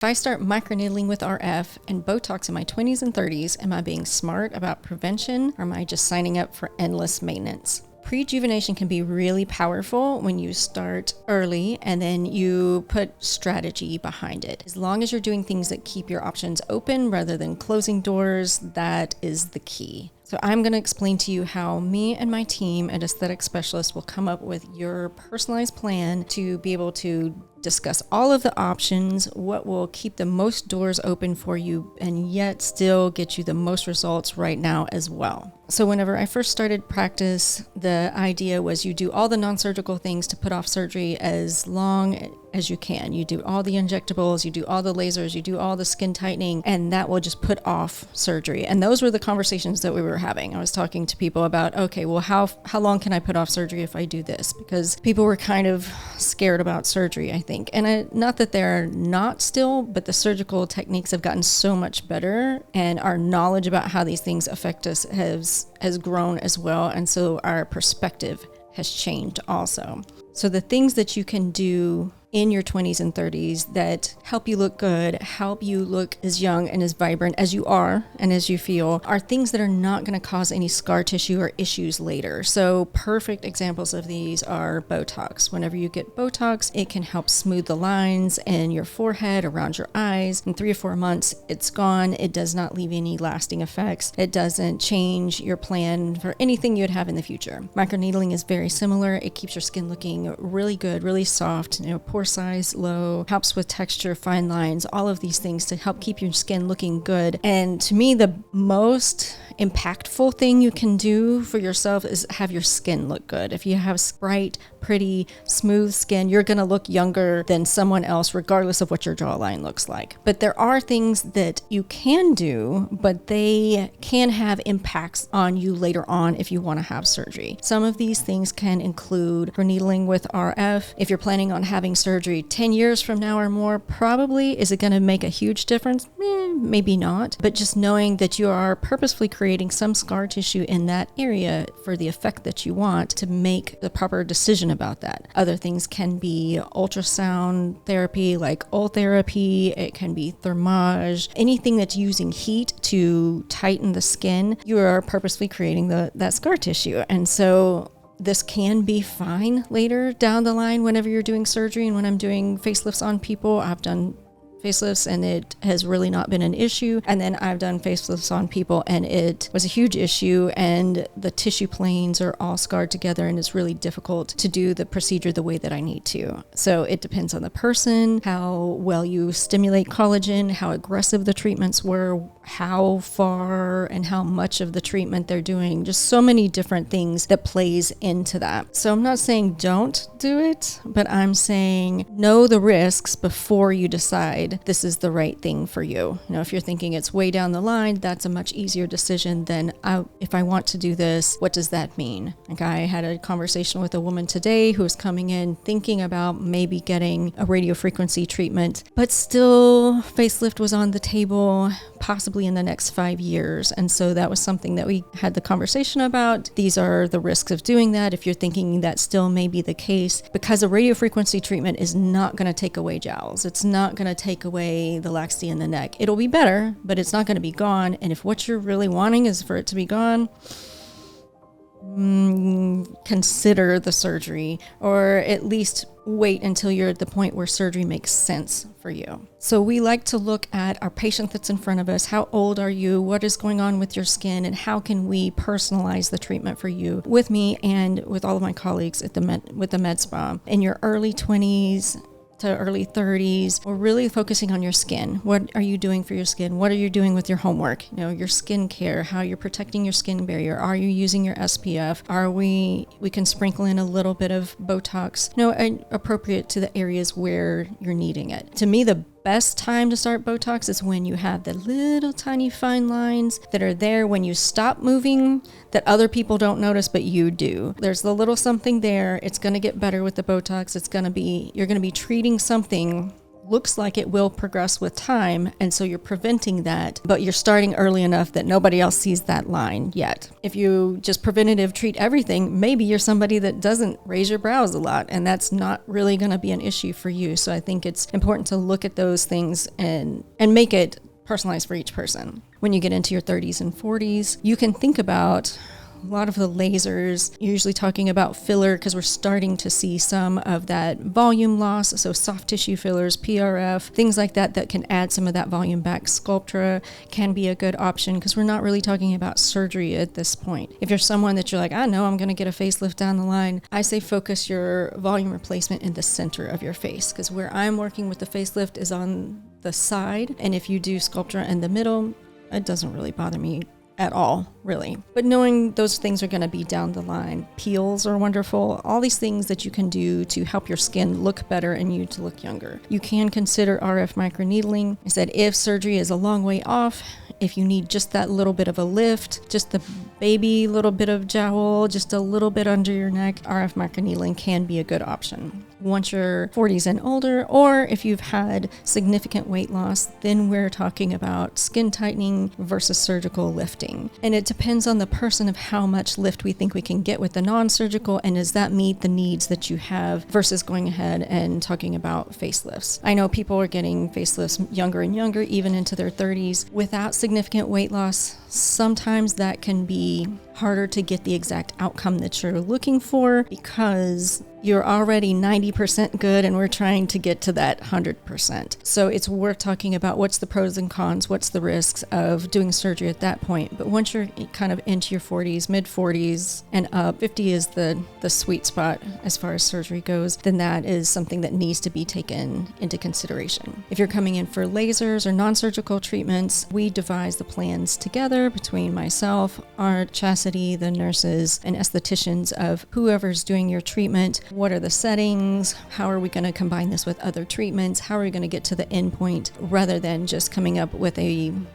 If I start microneedling with RF and Botox in my 20s and 30s, am I being smart about prevention, or am I just signing up for endless maintenance? Prejuvenation can be really powerful when you start early and then you put strategy behind it. As long as you're doing things that keep your options open rather than closing doors, that is the key. So I'm going to explain to you how me and my team at Aesthetic Specialist will come up with your personalized plan to be able to discuss all of the options, what will keep the most doors open for you, and yet still get you the most results right now as well. So whenever I first started practice, the idea was you do all the non-surgical things to put off surgery as long as you can. You do all the injectables, you do all the lasers, you do all the skin tightening, and that will just put off surgery. And those were the conversations that we were having. I was talking to people about, okay, well, how long can I put off surgery if I do this? Because people were kind of scared about surgery, I think. And not that they're not still, but the surgical techniques have gotten so much better, and our knowledge about how these things affect us has grown as well. And so our perspective has changed also. So the things that you can do in your 20s and 30s that help you look good, help you look as young and as vibrant as you are and as you feel, are things that are not going to cause any scar tissue or issues later. So perfect examples of these are Botox. Whenever you get Botox, it can help smooth the lines in your forehead, around your eyes. In 3 or 4 months, it's gone. It does not leave any lasting effects. It doesn't change your plan for anything you'd have in the future. Microneedling is very similar. It keeps your skin looking really good, really soft, pore size low, helps with texture, fine lines, all of these things to help keep your skin looking good. And to me, the most impactful thing you can do for yourself is have your skin look good. If you have bright, pretty, smooth skin, you're going to look younger than someone else, regardless of what your jawline looks like. But there are things that you can do, but they can have impacts on you later on if you want to have surgery. Some of these things can include needling with RF. If you're planning on having surgery 10 years from now or more, probably. Is it going to make a huge difference? Maybe not. But just knowing that you are purposefully creating some scar tissue in that area for the effect that you want to make the proper decision about that. Other things can be ultrasound therapy, like ul therapy. It can be thermage. Anything that's using heat to tighten the skin, you are purposefully creating that scar tissue. And so this can be fine later down the line whenever you're doing surgery. And when I'm doing facelifts on people, I've done facelifts and it has really not been an issue. And then I've done facelifts on people and it was a huge issue, and the tissue planes are all scarred together, and it's really difficult to do the procedure the way that I need to. So it depends on the person, how well you stimulate collagen, how aggressive the treatments were, how far and how much of the treatment they're doing. Just so many different things that plays into that. So I'm not saying don't do it, but I'm saying know the risks before you decide this is the right thing for you. If you're thinking it's way down the line, that's a much easier decision than if I want to do this, what does that mean? Like, I had a conversation with a woman today who was coming in thinking about maybe getting a radiofrequency treatment, but still facelift was on the table, possibly in the next 5 years. And so that was something that we had the conversation about. These are the risks of doing that if you're thinking that still may be the case, because a radiofrequency treatment is not going to take away jowls. It's not going to take away the laxity in the neck. It'll be better, but it's not going to be gone. And if what you're really wanting is for it to be gone, consider the surgery, or at least wait until you're at the point where surgery makes sense for you. So we like to look at our patient that's in front of us. How old are you? What is going on with your skin? And how can we personalize the treatment for you with me and with all of my colleagues at with the med spa? In your early 20s to early 30s, we're really focusing on your skin. What are you doing for your skin? What are you doing with your homework? Your skin care, how you're protecting your skin barrier. Are you using your SPF? We can sprinkle in a little bit of Botox, appropriate to the areas where you're needing it. To me, the best time to start Botox is when you have the little tiny fine lines that are there when you stop moving that other people don't notice, but you do. There's the little something there. It's going to get better with the Botox. You're going to be treating something looks like it will progress with time, and so you're preventing that, but you're starting early enough that nobody else sees that line yet. If you just preventative treat everything, maybe you're somebody that doesn't raise your brows a lot, and that's not really going to be an issue for you. So I think it's important to look at those things and make it personalized for each person. When you get into your 30s and 40s, you can think about a lot of the lasers, usually talking about filler, because we're starting to see some of that volume loss. So soft tissue fillers, PRF, things like that can add some of that volume back. Sculptra can be a good option because we're not really talking about surgery at this point. If you're someone that you're like, I know I'm going to get a facelift down the line, I say focus your volume replacement in the center of your face, because where I'm working with the facelift is on the side. And if you do Sculptra in the middle, it doesn't really bother me at all, really. But knowing those things are going to be down the line. Peels are wonderful. All these things that you can do to help your skin look better and you to look younger. You can consider RF microneedling. I said if surgery is a long way off, if you need just that little bit of a lift, just the baby little bit of jowl, just a little bit under your neck, RF microneedling can be a good option. Once you're 40s and older, or if you've had significant weight loss, then we're talking about skin tightening versus surgical lifting. And it depends on the person of how much lift we think we can get with the non-surgical, and does that meet the needs that you have versus going ahead and talking about facelifts. I know people are getting facelifts younger and younger, even into their 30s, without significant weight loss. Sometimes that can be harder to get the exact outcome that you're looking for because you're already 90% good and we're trying to get to that 100%. So it's worth talking about what's the pros and cons, what's the risks of doing surgery at that point. But once you're kind of into your 40s, mid 40s and up, 50 is the sweet spot as far as surgery goes, then that is something that needs to be taken into consideration. If you're coming in for lasers or non-surgical treatments, we devise the plans together between myself, Art, Chastity, the nurses, and estheticians of whoever's doing your treatment. What are the settings? How are we going to combine this with other treatments? How are we going to get to the end point rather than just coming up with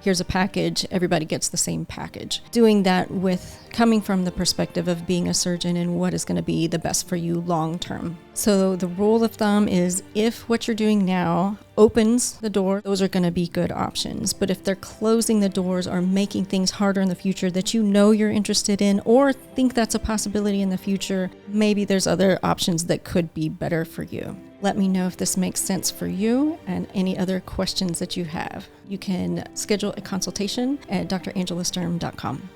here's a package, everybody gets the same package. Doing that with coming from the perspective of being a surgeon and what is going to be the best for you long term. So the rule of thumb is if what you're doing now opens the door, those are going to be good options. But if they're closing the doors or making things harder in the future that you know you're interested in or think that's a possibility in the future, maybe there's other options that could be better for you. Let me know if this makes sense for you and any other questions that you have. You can schedule a consultation at drangela.sturm.com.